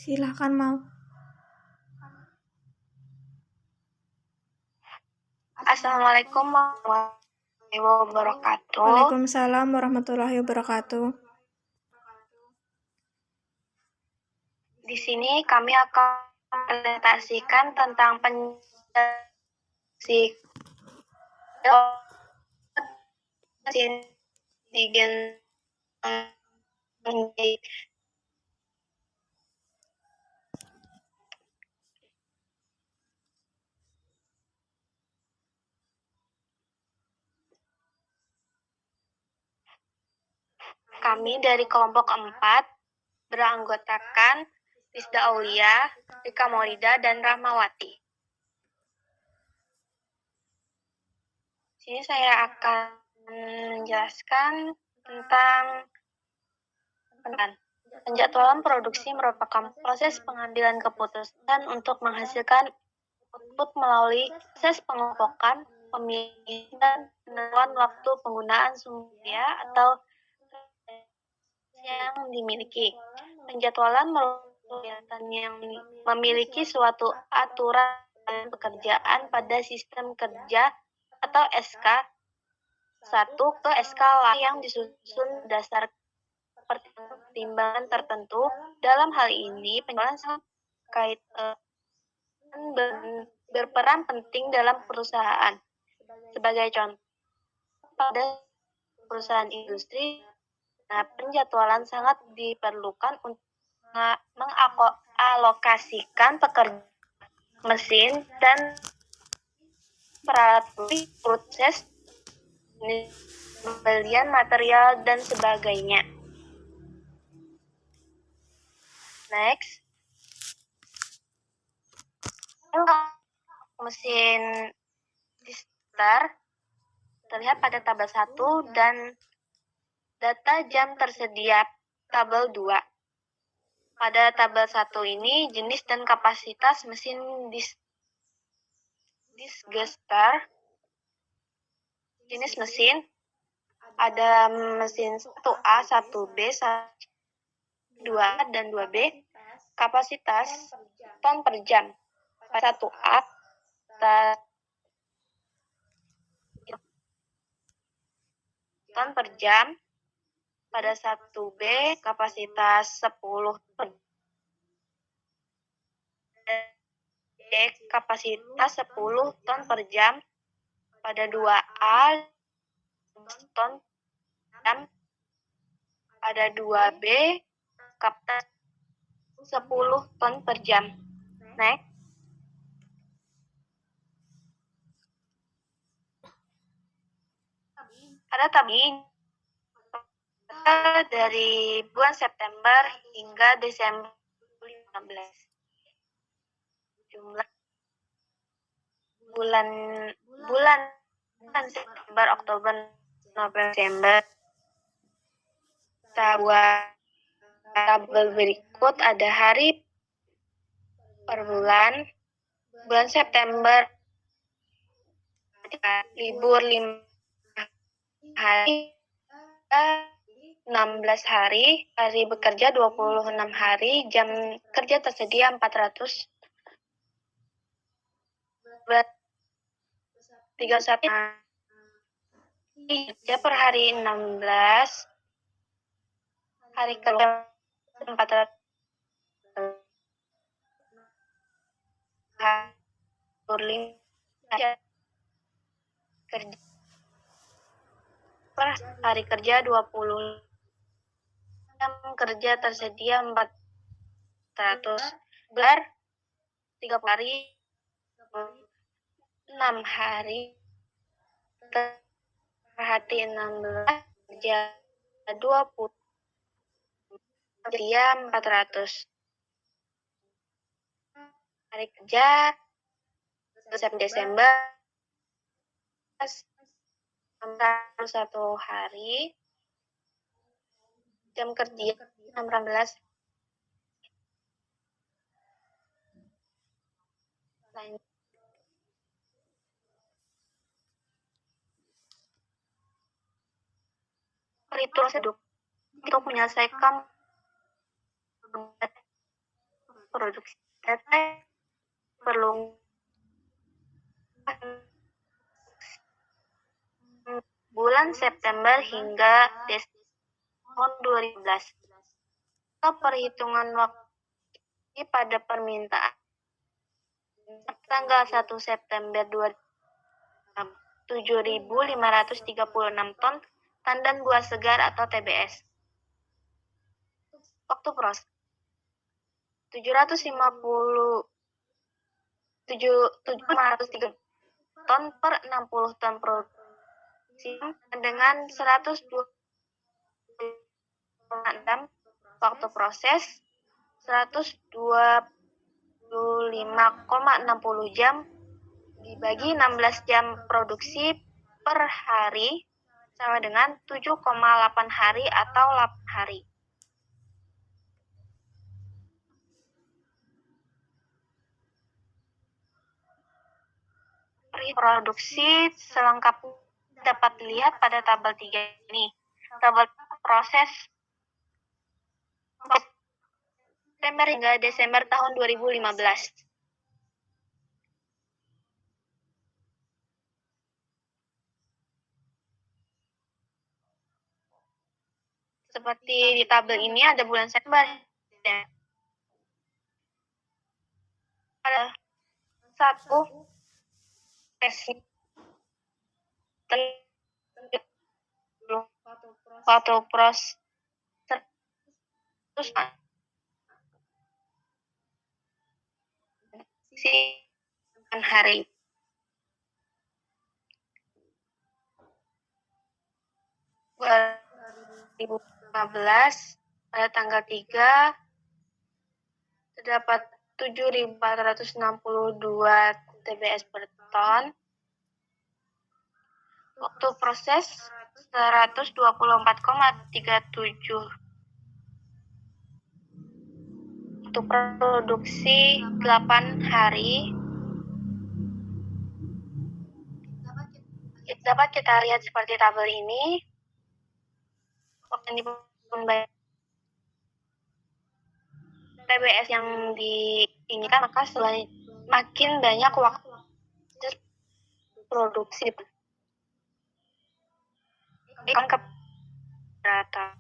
Silahkan mau. Assalamualaikum warahmatullahi wabarakatuh. Waalaikumsalam warahmatullahi wabarakatuh. Di sini kami akan mempresentasikan tentang mesin Kami dari kelompok 4 beranggotakan Rizda Aulia, Rika Maulida, dan Rahmawati. Sini saya akan menjelaskan tentang penjadwalan produksi merupakan proses pengambilan keputusan untuk menghasilkan output melalui proses pengelompokan, pemilihan, dan penentuan waktu penggunaan sumber daya atau yang dimiliki. Penjadwalan merupakan kegiatan yang memiliki suatu aturan pekerjaan pada sistem kerja atau SK 1 ke SK lain yang disusun berdasarkan pertimbangan tertentu. Dalam hal ini, penjadwalan sangat berperan penting dalam perusahaan. Sebagai contoh, pada perusahaan industri, penjadwalan sangat diperlukan untuk mengalokasikan pekerja, mesin, dan peralatan, proses pembelian material, dan sebagainya. Next. Mesin distar terlihat pada tabel 1 dan data jam tersedia tabel 2. Pada tabel 1 ini jenis dan kapasitas mesin distar. Jenis mesin ada mesin 1A, 1B, 2A, dan 2B. Kapasitas ton per jam. 1A ton per jam. Pada 1B kapasitas 10 per kapasitas 10 ton per jam. Pada 2A ton jam. Pada 2B kapasitas 10 ton per jam. Next. Ada tabel dari bulan September hingga Desember 2015. Jumlah bulan September, Oktober, November, Desember. Tabel berikut ada hari per bulan. Bulan September libur 5 hari, 16 hari, hari bekerja 26 hari, jam kerja tersedia 400. 31 kerja per hari 16, hari kerja 400, kerja per hari kerja 20, jam kerja tersedia 400, bar 30 hari, 6 hari, perhati 16, kerja 20, kerja 400. Hari kerja Desember 61 hari, jam kerja 16. Perhitungan untuk menyelesaikan produksi data perlu bulan September hingga tahun 2011. Perhitungan waktu pada permintaan tanggal 1 September 7.536 ton tandan buah segar atau TBS. Waktu proses 750 ton per 60 ton produksi dengan 126 waktu proses 125,60 jam dibagi 16 jam produksi per hari sama dengan 7,8 hari atau 8 hari. Produksi selengkapnya dapat dilihat pada tabel 3 ini. Tabel proses September hingga Desember tahun 2015. Seperti di tabel ini ada bulan September. Ada satu foto proses terus hari 2015 pada tanggal 3 terdapat 7.462 TBS per ton. Waktu proses 124,37. Waktu produksi 8 hari. Dapat kita lihat seperti tabel ini. Waktu TBS yang diinginkan, maka makin banyak waktu produksi. Kan ke data.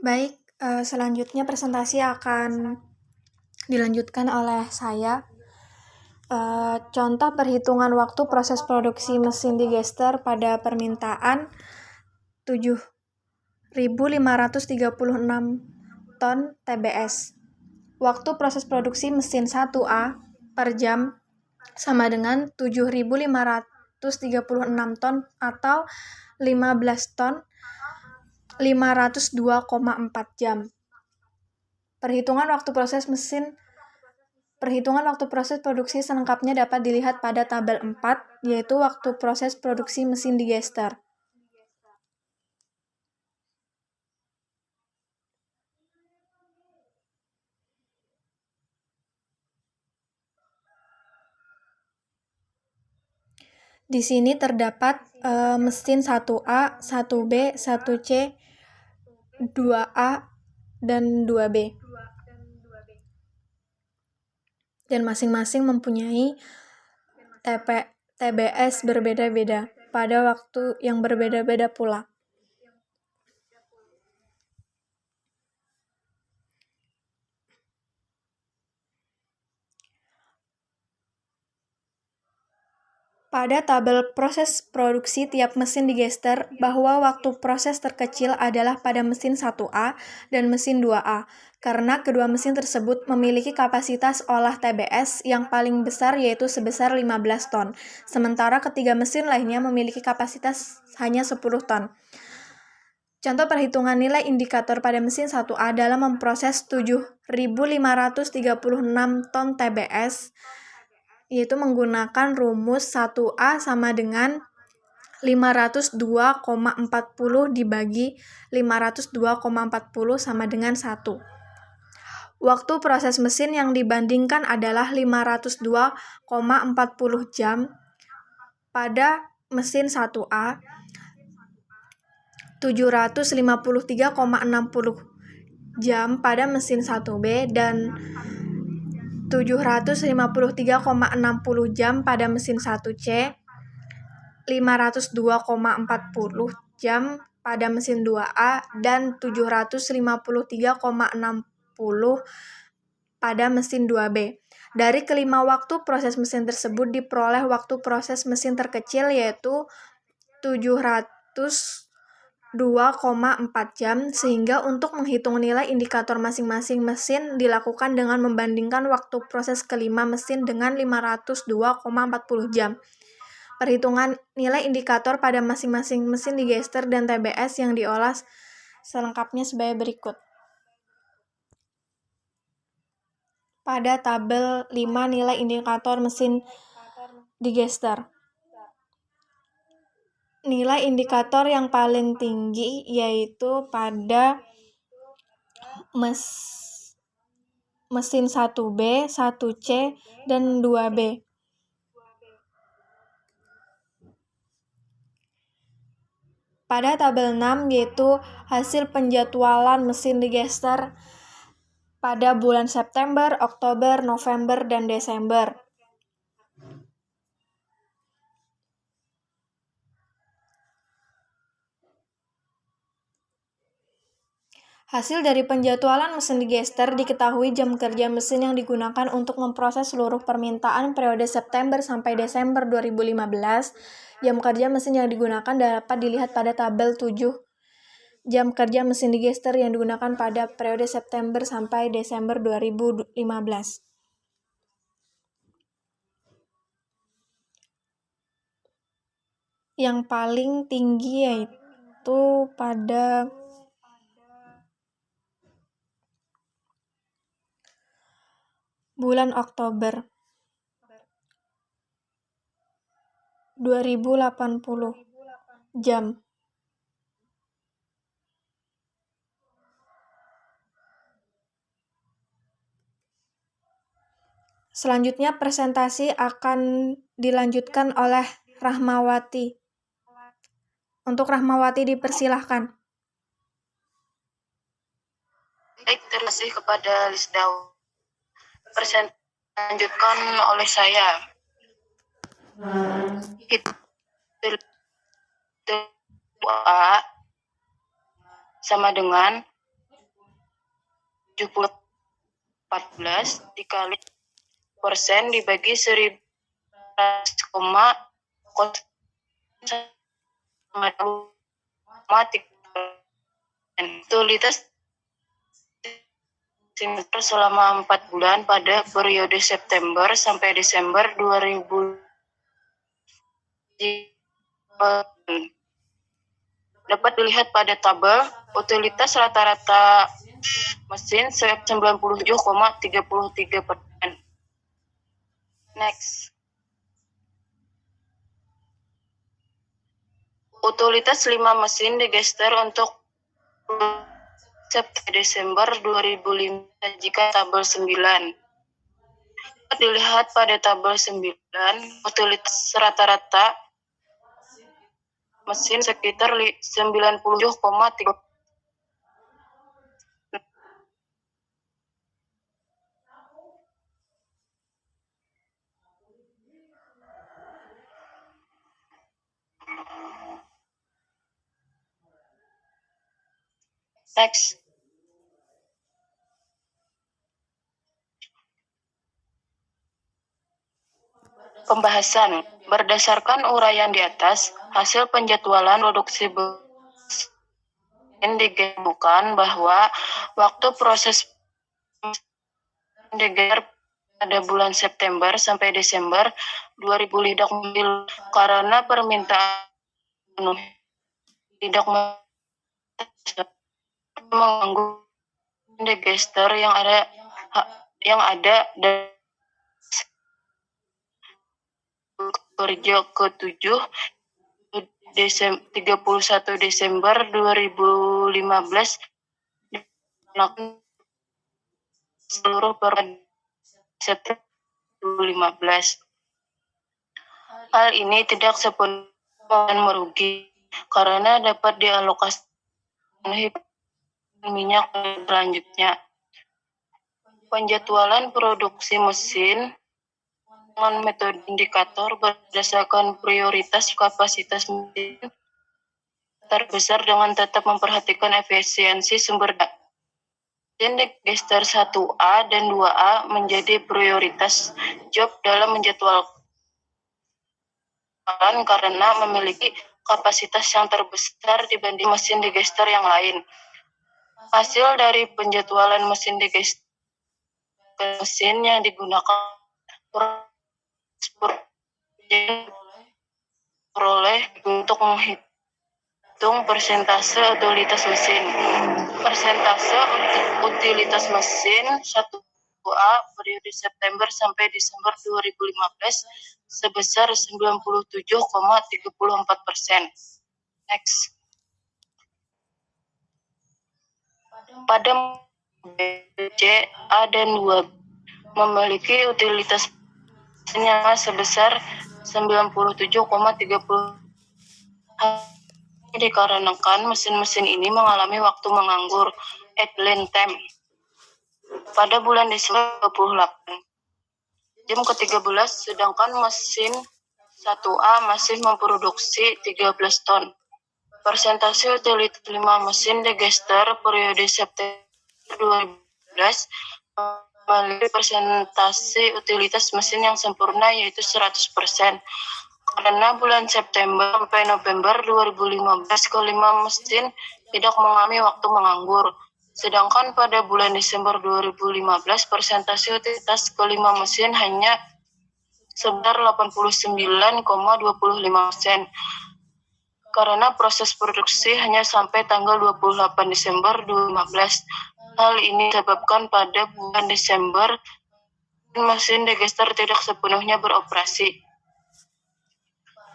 Baik, selanjutnya presentasi akan dilanjutkan oleh saya. Contoh perhitungan waktu proses produksi mesin digester pada permintaan 7.536 ton TBS. Waktu proses produksi mesin 1A per jam sama dengan 7.536 ton atau 15 ton 502,4 jam. Perhitungan waktu proses produksi selengkapnya dapat dilihat pada tabel 4, yaitu waktu proses produksi mesin digester. Di sini terdapat mesin 1A, 1B, 1C, 2A, dan 2B. Dan masing-masing mempunyai TBS berbeda-beda pada waktu yang berbeda-beda pula. Pada tabel proses produksi tiap mesin digester, bahwa waktu proses terkecil adalah pada mesin 1A dan mesin 2A, karena kedua mesin tersebut memiliki kapasitas olah TBS yang paling besar yaitu sebesar 15 ton, sementara ketiga mesin lainnya memiliki kapasitas hanya 10 ton. Contoh perhitungan nilai indikator pada mesin 1A dalam memproses 7.536 ton TBS, yaitu menggunakan rumus 1A sama dengan 502,40 dibagi 502,40 sama dengan 1. Waktu proses mesin yang dibandingkan adalah 502,40 jam pada mesin 1A, 753,60 jam pada mesin 1B, dan 753,60 jam pada mesin 1C, 502,40 jam pada mesin 2A, dan 753,60 pada mesin 2B. Dari kelima waktu proses mesin tersebut diperoleh waktu proses mesin terkecil, yaitu 702,4 jam, sehingga untuk menghitung nilai indikator masing-masing mesin dilakukan dengan membandingkan waktu proses kelima mesin dengan 502,40 jam. Perhitungan nilai indikator pada masing-masing mesin digester dan TBS yang diolah selengkapnya sebagai berikut. Pada tabel 5 nilai indikator mesin digester. Nilai indikator yang paling tinggi yaitu pada mesin 1B, 1C, dan 2B. Pada tabel 6 yaitu hasil penjadwalan mesin digester pada bulan September, Oktober, November, dan Desember. Hasil dari penjadwalan mesin digester diketahui jam kerja mesin yang digunakan untuk memproses seluruh permintaan periode September sampai Desember 2015. Jam kerja mesin yang digunakan dapat dilihat pada tabel 7. Jam kerja mesin digester yang digunakan pada periode September sampai Desember 2015. Yang paling tinggi yaitu pada bulan Oktober 2080 jam. Selanjutnya presentasi akan dilanjutkan oleh Rahmawati. Untuk Rahmawati dipersilahkan. Baik, terima kasih kepada Lisdau. Presentasi dilanjutkan oleh saya. A sama dengan 714 dikali persen dibagi 1000 utilitas selama 4 bulan pada periode September sampai Desember 2000 dapat dilihat pada tabel utilitas rata-rata mesin 97,33%. Next. Utilitas 5 mesin digester untuk Desember 2005 jika tabel 9. Dapat dilihat pada tabel 9, utilitas rata-rata mesin sekitar 90,3%. Next. Pembahasan. Berdasarkan uraian di atas, hasil penjadwalan produksi ditemukan bahwa waktu proses digester pada bulan September sampai Desember 2005 karena permintaan tidak menganggur digester yang ada dan kerja ke-7 31 Desember 2015 seluruh September 2015. Hal ini tidak sepenuhnya merugi karena dapat dialokasi minyak selanjutnya. Penjadwalan produksi mesin dengan metode indikator berdasarkan prioritas kapasitas mesin terbesar dengan tetap memperhatikan efisiensi sumber daya. Digester 1A dan 2A menjadi prioritas job dalam menjadwalkan karena memiliki kapasitas yang terbesar dibanding mesin digester yang lain. Hasil dari penjadwalan mesin digester mesin yang digunakan peroleh untuk menghitung persentase utilitas mesin. Persentase utilitas mesin 1A periode September sampai Desember 2015 sebesar 97,34%. Next. Pada C, A, dan 2 memiliki utilitas mesin sebesar 97,30%. Dikarenakan mesin-mesin ini mengalami waktu menganggur idle time pada bulan Desember 28 jam ke-13, sedangkan mesin 1A masih memproduksi 13 ton. Persentase utilitas 5 mesin digester periode September 2012 memiliki persentase utilitas mesin yang sempurna yaitu 100%. Karena bulan September sampai November 2015 kelima mesin tidak mengalami waktu menganggur. Sedangkan pada bulan Desember 2015 persentase utilitas kelima mesin hanya sebesar 89,25%. Karena proses produksi hanya sampai tanggal 28 Desember 2015. Hal ini disebabkan pada bulan Desember mesin digester tidak sepenuhnya beroperasi.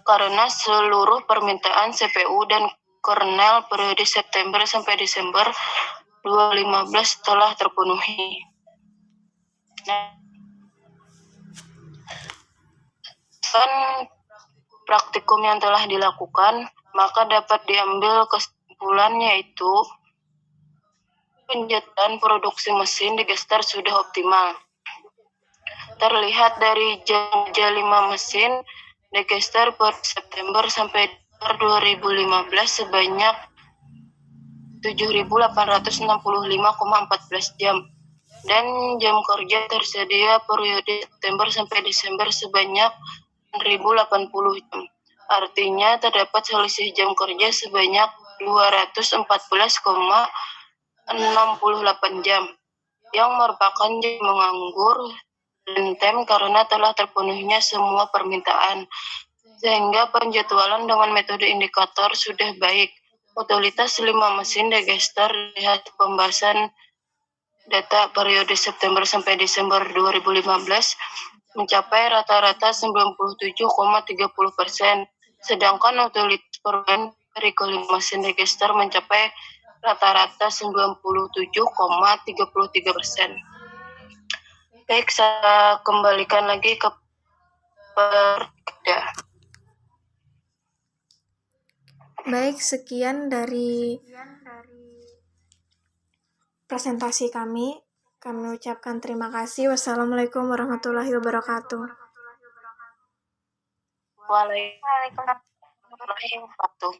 Karena seluruh permintaan CPU dan kernel periode September sampai Desember 2015 telah terpenuhi. Praktikum yang telah dilakukan, maka dapat diambil kesimpulan yaitu penjadwalan produksi mesin digester sudah optimal. Terlihat dari jam 5 mesin digester per September sampai Desember 2015 sebanyak 7.865,14 jam dan jam kerja tersedia periode September sampai Desember sebanyak 1.080 jam. Artinya terdapat selisih jam kerja sebanyak 214,68 jam yang merupakan jam menganggur dan time karena telah terpenuhinya semua permintaan. Sehingga penjadwalan dengan metode indikator sudah baik. Utilitas 5 mesin digester lihat pembahasan data periode September sampai Desember 2015 mencapai rata-rata 97,30%, sedangkan utilitas perubahan dari kelima mesin digester mencapai rata-rata 97,33%. Baik, saya kembalikan lagi ke Perda. Baik, sekian dari presentasi kami. Kami ucapkan terima kasih. Wassalamualaikum warahmatullahi wabarakatuh. Waalaikumsalam warahmatullahi wabarakatuh.